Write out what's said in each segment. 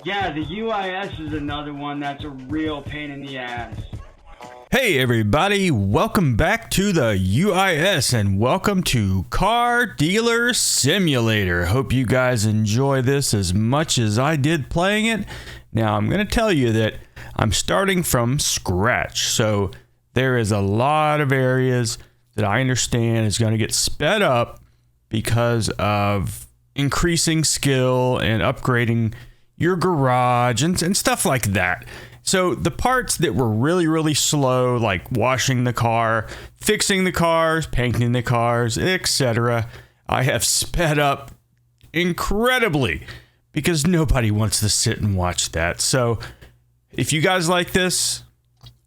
Yeah, the UIS is another one that's a real pain in the ass. Hey everybody, welcome back to the UIS and welcome to Car Dealer Simulator. Hope you guys enjoy this as much as I did playing it. Now I'm going to tell you that I'm starting from scratch, so there is a lot of areas that I understand is going to get sped up because of increasing skill and upgrading your garage and stuff like that. So the parts that were really slow, like washing the car, fixing the cars, painting the cars, etc., I have sped up incredibly because nobody wants to sit and watch that. So if you guys like this,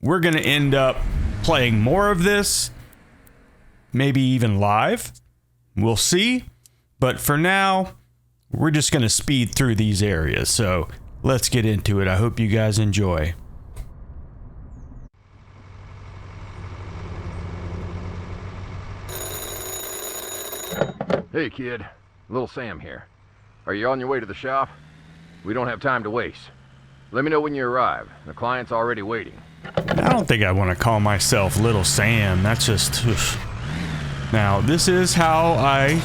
we're going to end up playing more of this, maybe even live. We'll see. But for now, we're just going to speed through these areas. So let's get into it. I hope you guys enjoy. Hey kid, Little Sam here. Are you on your way to the shop? We don't have time to waste. Let me know when you arrive. The client's already waiting. I don't think I want to call myself Little Sam. That's just... Oof. Now, this is how I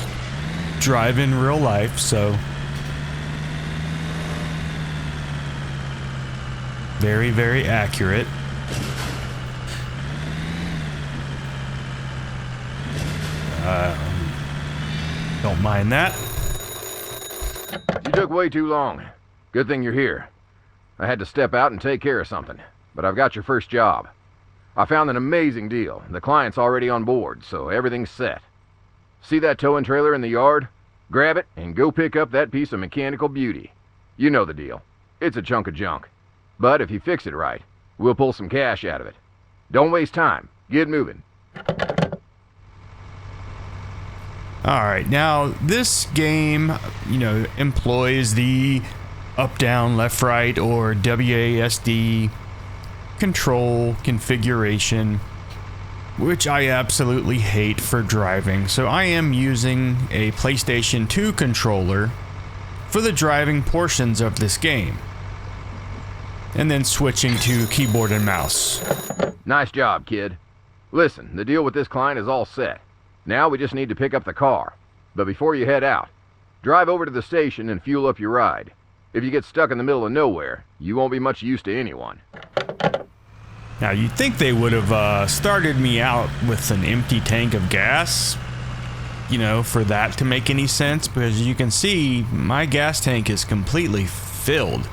drive in real life, so... Very accurate. Don't mind that. You took way too long. Good thing you're here. I had to step out and take care of something, but I've got your first job. I found an amazing deal. The client's already on board, so everything's set. See that towing trailer in the yard? Grab it and go pick up that piece of mechanical beauty. You know the deal. It's a chunk of junk. But if you fix it right, we'll pull some cash out of it. Don't waste time. Get moving. Alright, now this game, employs the up, down, left, right, or WASD control configuration, which I absolutely hate for driving. So I am using a PlayStation 2 controller for the driving portions of this game, and then switching to keyboard and mouse. Nice job, kid. Listen, the deal with this client is all set. Now we just need to pick up the car. But before you head out, drive over to the station and fuel up your ride. If you get stuck in the middle of nowhere, you won't be much use to anyone. Now, you'd think they would have started me out with an empty tank of gas, for that to make any sense, because you can see my gas tank is completely filled.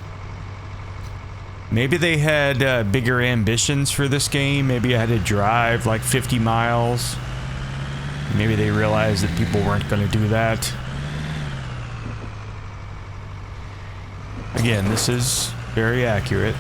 Maybe they had bigger ambitions for this game. Maybe I had to drive like 50 miles. Maybe they realized that people weren't going to do that. Again, this is very accurate.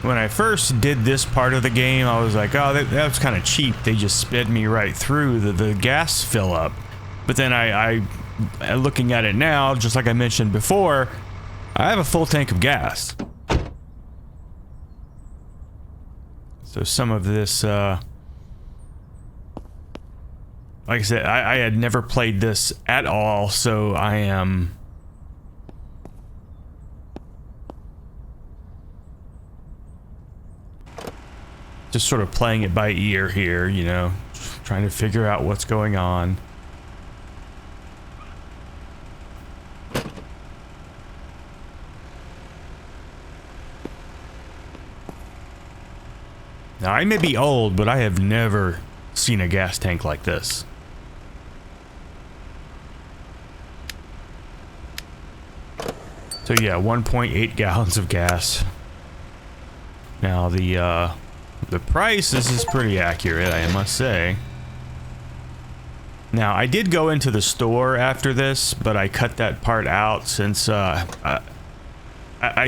When I first did this part of the game, I was like, oh, that was kind of cheap. They just sped me right through the gas fill up. But then I looking at it now, just like I mentioned before, I have a full tank of gas. So some of this, like I said, I had never played this at all, so I am... just sort of playing it by ear here, trying to figure out what's going on. Now, I may be old, but I have never seen a gas tank like this. So yeah, 1.8 gallons of gas. Now, the price, this is pretty accurate, I must say. Now, I did go into the store after this, but I cut that part out since I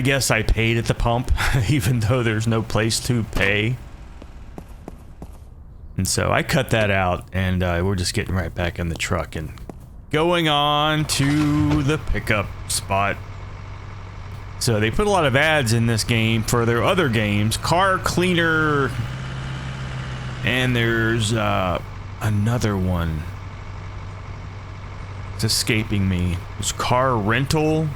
guess I paid at the pump, even though there's no place to pay. And so I cut that out, and we're just getting right back in the truck and going on to the pickup spot. So they put a lot of ads in this game for their other games. Car Cleaner. And there's another one. It's escaping me. There's Car Rental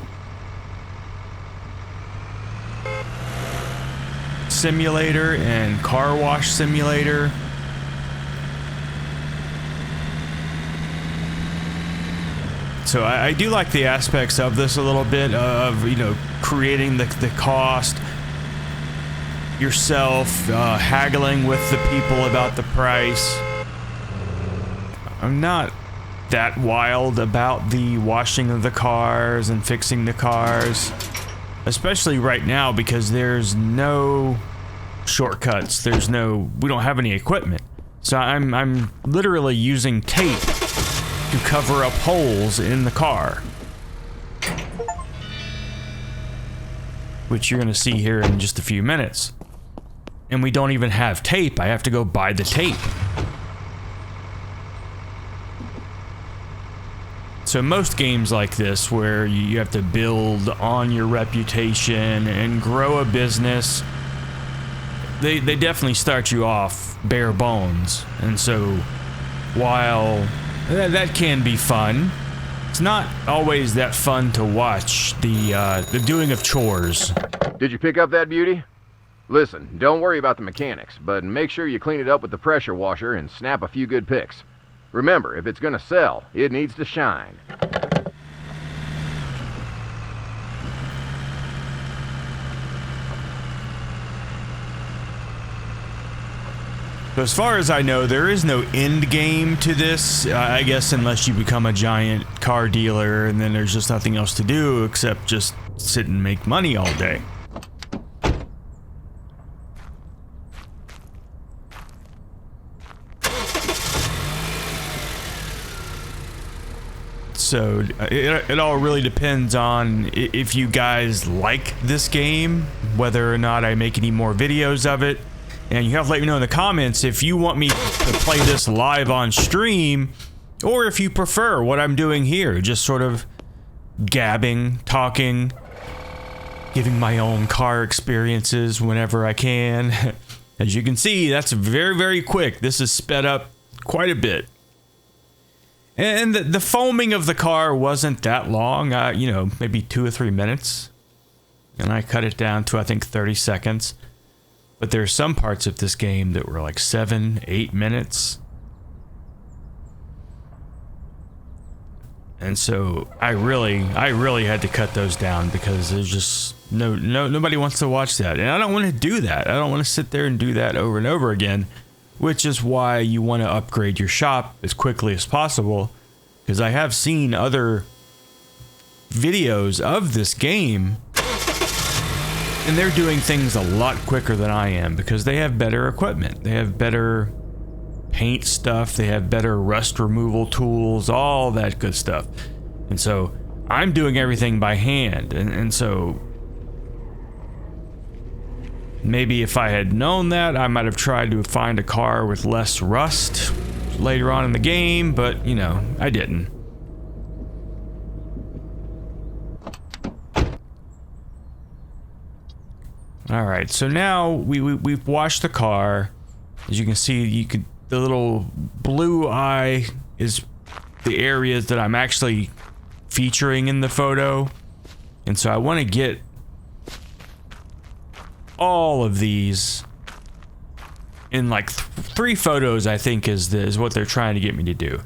Simulator and Car Wash Simulator. So I do like the aspects of this a little bit of, you know, creating the cost yourself, haggling with the people about the price. I'm not that wild about the washing of the cars and fixing the cars, especially right now because there's no shortcuts. We don't have any equipment. So I'm literally using tape to cover up holes in the car, which you're going to see here in just a few minutes. And we don't even have tape. I have to go buy the tape. So most games like this, where you have to build on your reputation and grow a business, they definitely start you off bare bones. And so while that can be fun, it's not always that fun to watch the doing of chores. Did you pick up that beauty? Listen, don't worry about the mechanics, but make sure you clean it up with the pressure washer and snap a few good pics. Remember, if it's gonna sell, it needs to shine. So as far as I know, there is no end game to this, I guess, unless you become a giant car dealer and then there's just nothing else to do except just sit and make money all day. So it all really depends on if you guys like this game, whether or not I make any more videos of it. And you have to let me know in the comments if you want me to play this live on stream, or if you prefer what I'm doing here, just sort of gabbing, talking, giving my own car experiences whenever I can. As you can see, that's very, very quick. This is sped up quite a bit. And the foaming of the car wasn't that long, you know, maybe 2 or 3 minutes. And I cut it down to, I think, 30 seconds. But there are some parts of this game that were like 7, 8 minutes. And so I really had to cut those down because there's just nobody wants to watch that. And I don't want to do that. I don't want to sit there and do that over and over again, which is why you want to upgrade your shop as quickly as possible, because I have seen other videos of this game and they're doing things a lot quicker than I am because they have better equipment. They have better paint stuff. They have better rust removal tools, all that good stuff. And so I'm doing everything by hand. And so maybe if I had known that, I might have tried to find a car with less rust later on in the game, but, you know, I didn't. Alright, so now we've washed the car. As you can see, the little blue eye is the areas that I'm actually featuring in the photo. And so I want to get all of these in like 3 photos, I think is what they're trying to get me to do.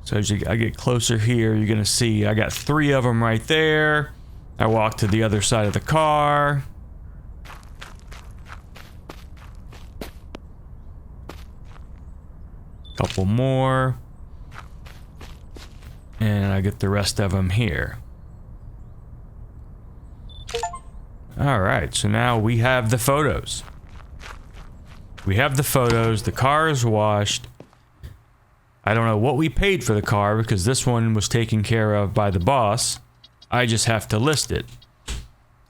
So as I get closer here, you're gonna see I got 3 of them right there. I walk to the other side of the car. Couple more. And I get the rest of them here. Alright, so now we have the photos. We have the photos, the car is washed. I don't know what we paid for the car because this one was taken care of by the boss. I just have to list it.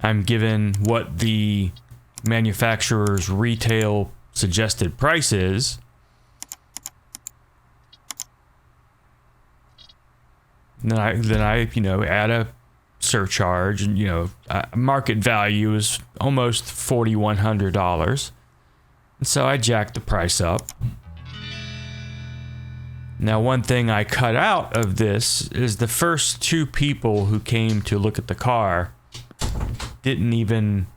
I'm given what the manufacturer's retail suggested price is. Then I add a surcharge, and market value is almost $4,100, and so I jacked the price up. Now, one thing I cut out of this is the first two people who came to look at the car didn't even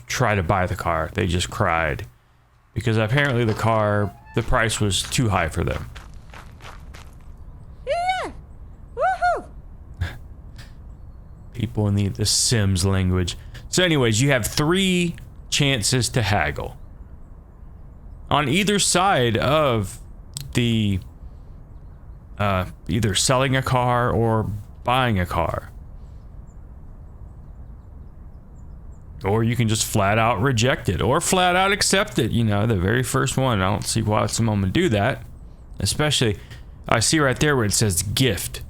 try to buy the car. They just cried because apparently the price was too high for them. Yeah. Woohoo! People in the Sims language. So anyways, you have 3 chances to haggle. On either side of the either selling a car or buying a car. Or you can just flat out reject it or flat out accept it. The very first one. I don't see why someone would do that. Especially, I see right there where it says gift.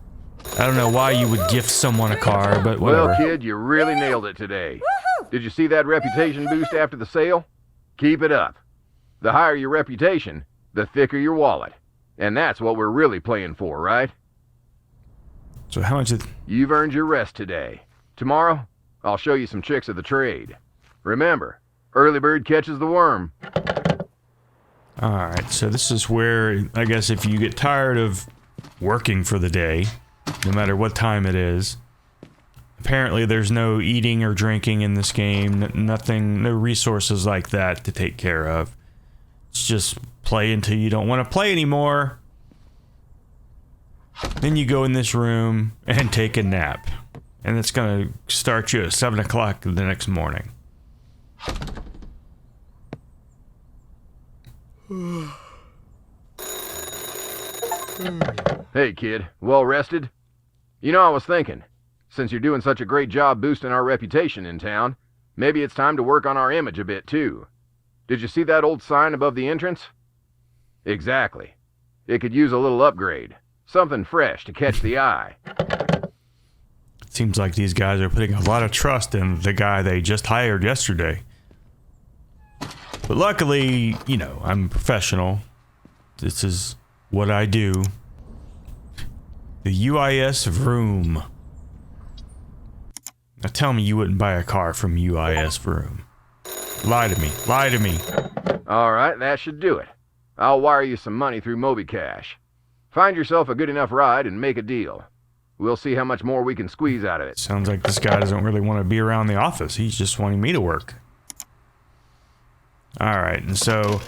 I don't know why you would gift someone a car, but whatever. Well, kid, you really nailed it today. Did you see that reputation boost after the sale? Keep it up. The higher your reputation, the thicker your wallet. And that's what we're really playing for, right? So how much You've earned your rest today. Tomorrow, I'll show you some tricks of the trade. Remember, early bird catches the worm. Alright, so this is where, I guess if you get tired of working for the day, no matter what time it is, apparently there's no eating or drinking in this game, nothing, no resources like that to take care of. It's just play until you don't want to play anymore. Then you go in this room and take a nap. And it's going to start you at 7 o'clock the next morning. Hey, kid. Well rested? I was thinking, since you're doing such a great job boosting our reputation in town, maybe it's time to work on our image a bit, too. Did you see that old sign above the entrance? Exactly. It could use a little upgrade. Something fresh to catch the eye. Seems like these guys are putting a lot of trust in the guy they just hired yesterday. But luckily, I'm a professional. This is what I do. The UIS Vroom. Now tell me you wouldn't buy a car from UIS Vroom. Lie to me. Lie to me. All right, that should do it. I'll wire you some money through MobiCash. Find yourself a good enough ride and make a deal. We'll see how much more we can squeeze out of it. Sounds like this guy doesn't really want to be around the office. He's just wanting me to work. Alright, and so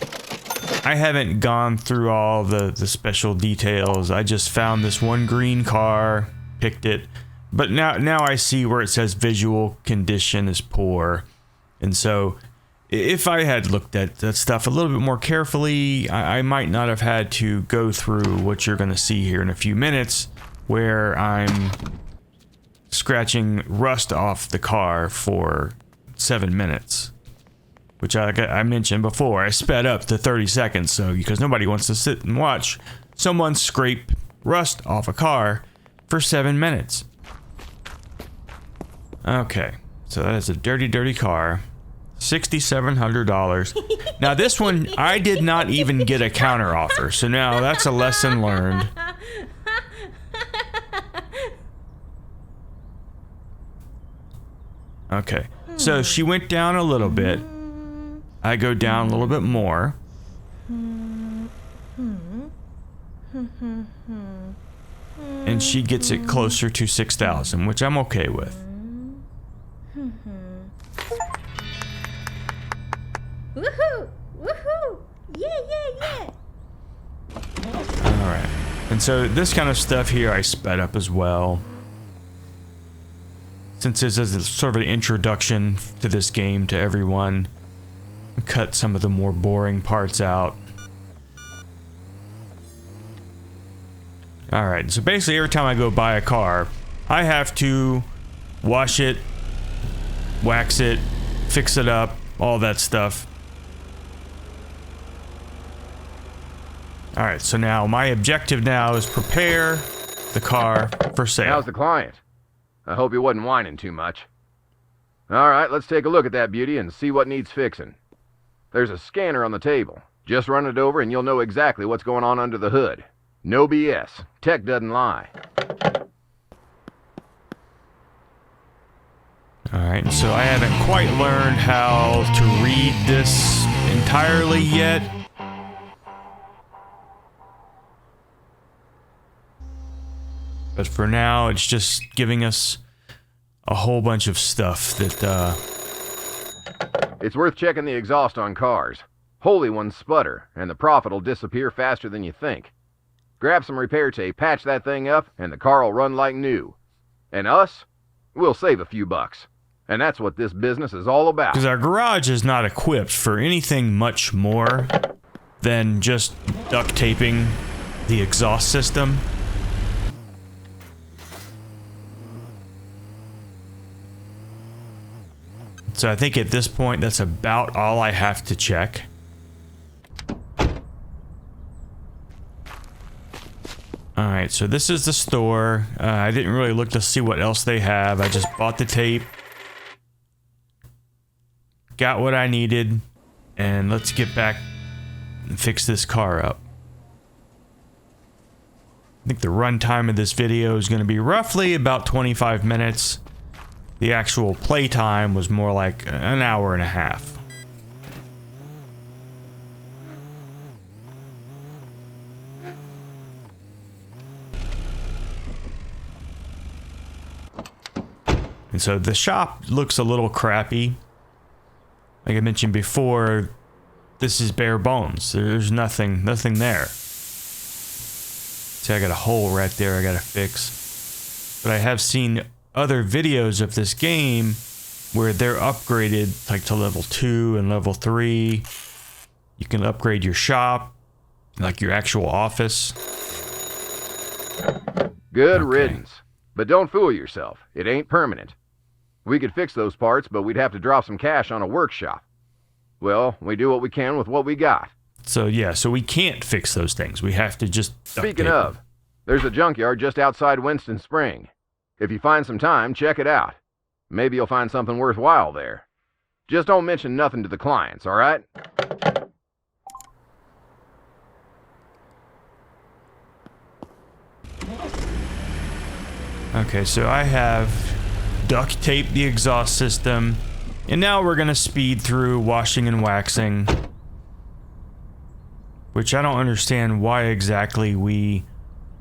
I haven't gone through all the special details. I just found this one green car, picked it. But now I see where it says visual condition is poor. And so if I had looked at that stuff a little bit more carefully, I might not have had to go through what you're going to see here in a few minutes, where I'm scratching rust off the car for 7 minutes. Which I mentioned before, I sped up to 30 seconds, so because nobody wants to sit and watch someone scrape rust off a car for 7 minutes. Okay, so that is a dirty, dirty car. $6,700. Now this one, I did not even get a counter offer, so now that's a lesson learned. Okay, so she went down a little bit. I go down a little bit more. And she gets it closer to 6,000, which I'm okay with. Woohoo! Woohoo! Yeah, yeah, yeah! Alright. And so this kind of stuff here I sped up as well. Since this is sort of an introduction to this game to everyone, cut some of the more boring parts out. Alright, so basically every time I go buy a car, I have to wash it, wax it, fix it up, all that stuff. Alright, so now my objective now is prepare the car for sale. How's the client? I hope he wasn't whining too much. Alright, let's take a look at that beauty and see what needs fixing. There's a scanner on the table. Just run it over and you'll know exactly what's going on under the hood. No BS. Tech doesn't lie. Alright, so I haven't quite learned how to read this entirely yet. But for now, it's just giving us a whole bunch of stuff that, It's worth checking the exhaust on cars. Holy ones sputter, and the Prophet will disappear faster than you think. Grab some repair tape, patch that thing up, and the car will run like new. And us? We'll save a few bucks. And that's what this business is all about. because our garage is not equipped for anything much more than just duct taping the exhaust system. So I think at this point, that's about all I have to check. Alright, so this is the store. I didn't really look to see what else they have. I just bought the tape. Got what I needed. And let's get back and fix this car up. I think the runtime of this video is going to be roughly about 25 minutes. The actual playtime was more like an hour and a half. And so the shop looks a little crappy. Like I mentioned before, this is bare bones. There's nothing there. See, I got a hole right there I gotta fix. But I have seen other videos of this game where they're upgraded like to level 2 and level 3. You can upgrade your shop, like your actual office. Good riddance. But don't fool yourself. It ain't permanent. We could fix those parts, but we'd have to drop some cash on a workshop. Well, we do what we can with what we got. So yeah, so we can't fix those things. We have to just Speaking of, there's a junkyard just outside Winston Spring. If you find some time, check it out. Maybe you'll find something worthwhile there. Just don't mention nothing to the clients, all right? Okay, so I have duct taped the exhaust system, and now we're gonna speed through washing and waxing, which I don't understand why exactly we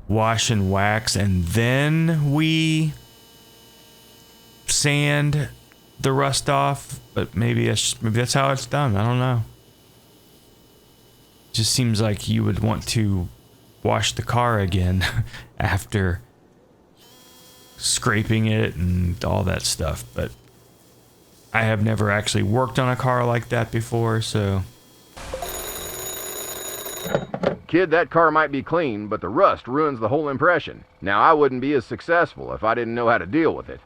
wash and wax and then we sand the rust off, but maybe that's how it's done. I don't know. Just seems like you would want to wash the car again after scraping it and all that stuff, but I have never actually worked on a car like that before, so. Kid, that car might be clean, but the rust ruins the whole impression. Now, I wouldn't be as successful if I didn't know how to deal with it.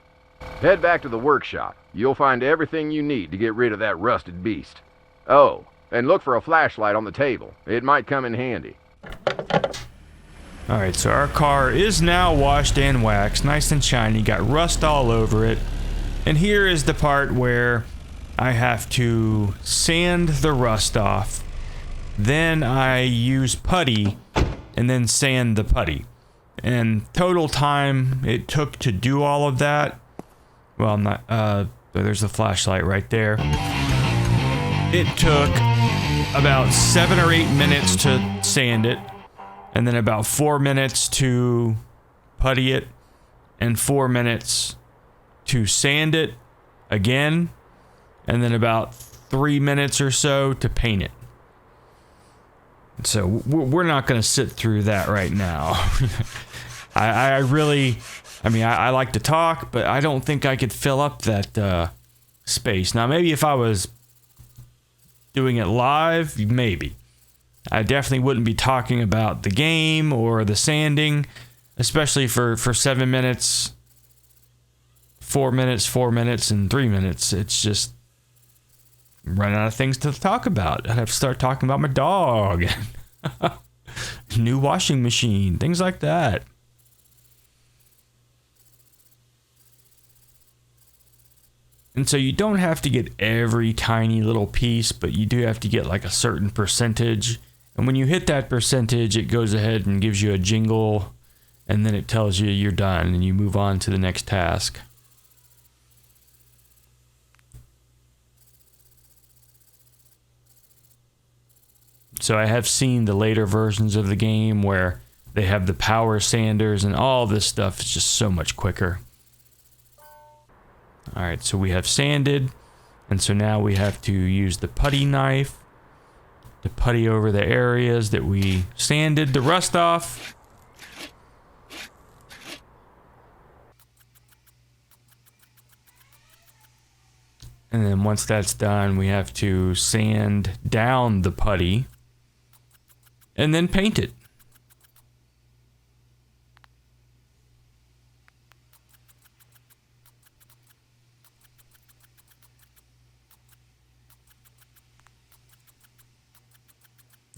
Head back to the workshop. You'll find everything you need to get rid of that rusted beast. Oh, and look for a flashlight on the table. It might come in handy. Alright, so our car is now washed and waxed, nice and shiny, got rust all over it. And here is the part where I have to sand the rust off. Then I use putty and then sand the putty. And total time it took to do all of that, well, not, there's the flashlight right there. It took about 7 or 8 minutes to sand it. And then about 4 minutes to putty it, and 4 minutes to sand it again, and then about 3 minutes or so to paint it. So we're not going to sit through that right now. I like to talk, but I don't think I could fill up that space. Now, maybe if I was doing it live, maybe. I definitely wouldn't be talking about the game or the sanding, especially for 7 minutes, 4 minutes, 4 minutes, and 3 minutes. It's just running out of things to talk about. I'd have to start talking about my dog, new washing machine, things like that. And so you don't have to get every tiny little piece, but you do have to get like a certain percentage. And when you hit that percentage, it goes ahead and gives you a jingle, and then it tells you you're done, and you move on to the next task. So I have seen the later versions of the game where they have the power sanders and all this stuff is just so much quicker. Alright, so we have sanded, and so now we have to use the putty knife to putty over the areas that we sanded the rust off. And then once that's done, we have to sand down the putty and then paint it.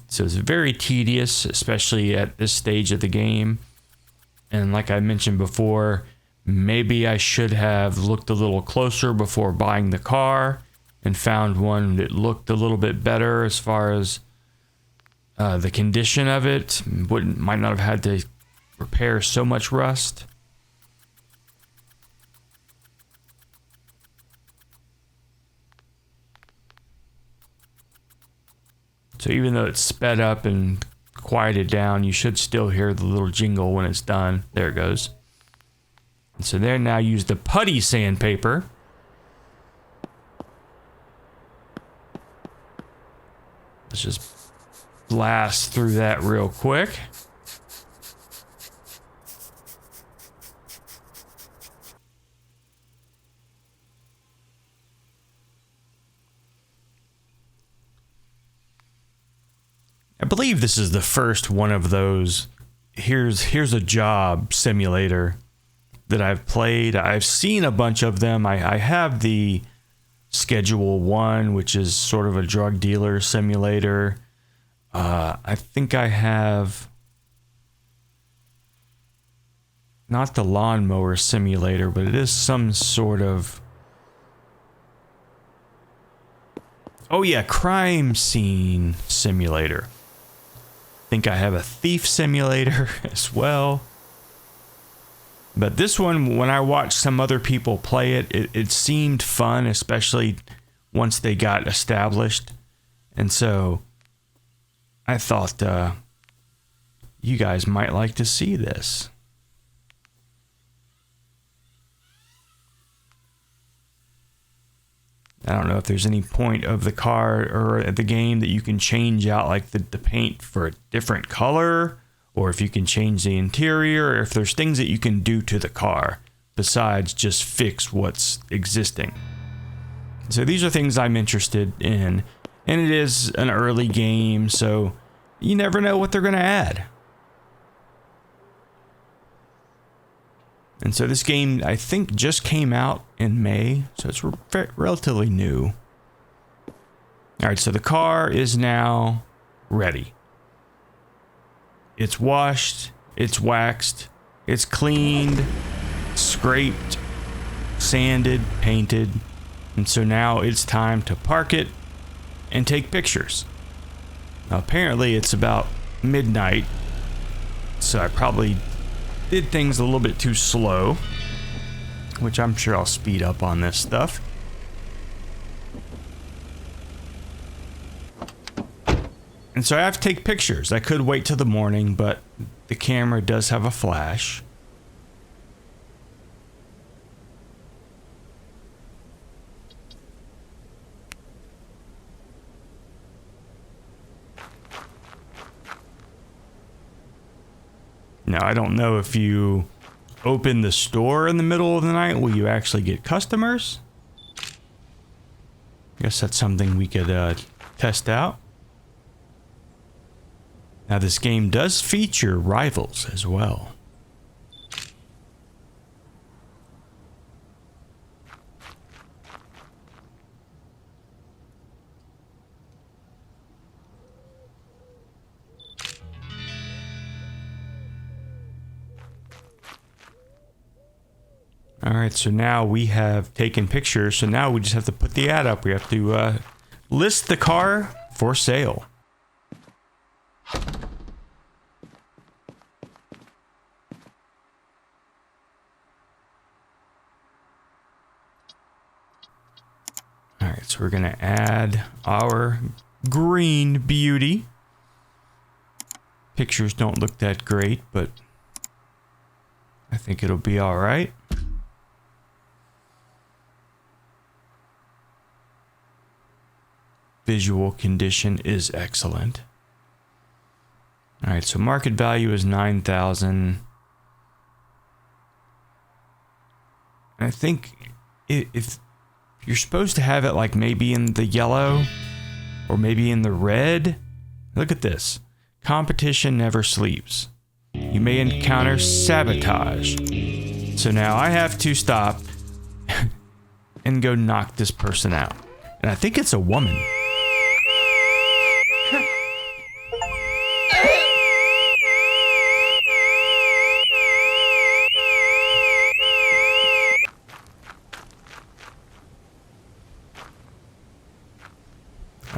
So it's very tedious, especially at this stage of the game. And like I mentioned before, maybe I should have looked a little closer before buying the car and found one that looked a little bit better as far as the condition of it. Might not have had to repair so much rust. So even though it's sped up and quieted down, you should still hear the little jingle when it's done. There it goes. And so there, now use the putty sandpaper. Let's just blast through that real quick. I believe this is the first one of those here's a job simulator that I've played. I've seen a bunch of them. I have the Schedule 1, which is sort of a drug dealer simulator. I think I have not the lawnmower simulator, but it is some sort of... Oh yeah, crime scene simulator. I think I have a thief simulator as well. But this one, when I watched some other people play it, it seemed fun, especially once they got established. And so I thought you guys might like to see this. I don't know if there's any point of the car or the game that you can change out like the paint for a different color, or if you can change the interior, or if there's things that you can do to the car besides just fix what's existing. So these are things I'm interested in, and it is an early game, so you never know what they're going to add. And so this game, I think, just came out in May, so it's relatively new. All right, so the car is now ready. It's washed, it's waxed, it's cleaned, scraped, sanded, painted, and so now it's time to park it and take pictures. Now, apparently it's about midnight, so I probably did things a little bit too slow, which I'm sure I'll speed up on this stuff. And so I have to take pictures. I could wait till the morning, but the camera does have a flash. Now, I don't know if you open the store in the middle of the night, will you actually get customers? I guess that's something we could test out. Now, this game does feature rivals as well. All right, so now we have taken pictures, so now we just have to put the ad up. We have to list the car for sale. All right, so we're gonna add our green beauty. Pictures don't look that great, but I think it'll be all right. Visual condition is excellent. All right, so market value is 9,000. I think if you're supposed to have it like maybe in the yellow or maybe in the red. Look at this. Competition never sleeps. You may encounter sabotage. So now I have to stop and go knock this person out. And I think it's a woman.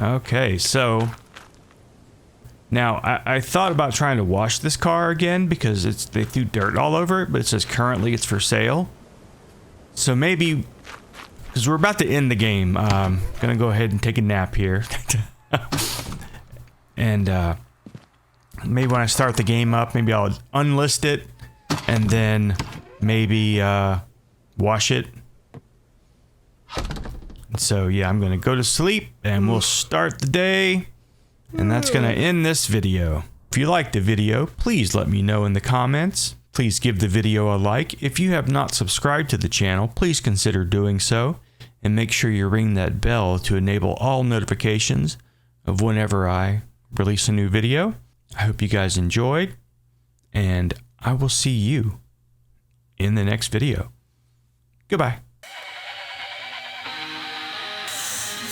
Okay, so now I thought about trying to wash this car again because they threw dirt all over it, but it says currently it's for sale. So maybe, because we're about to end the game, gonna go ahead and take a nap here. And maybe when I start the game up, maybe I'll unlist it and then maybe wash it. So yeah, I'm gonna go to sleep and we'll start the day, and that's gonna end this video. If you liked the video, please let me know in the comments. Please give the video a like. If you have not subscribed to the channel, please consider doing so, and make sure you ring that bell to enable all notifications of whenever I release a new video. I hope you guys enjoyed, and I will see you in the next video. Goodbye. TheUIS!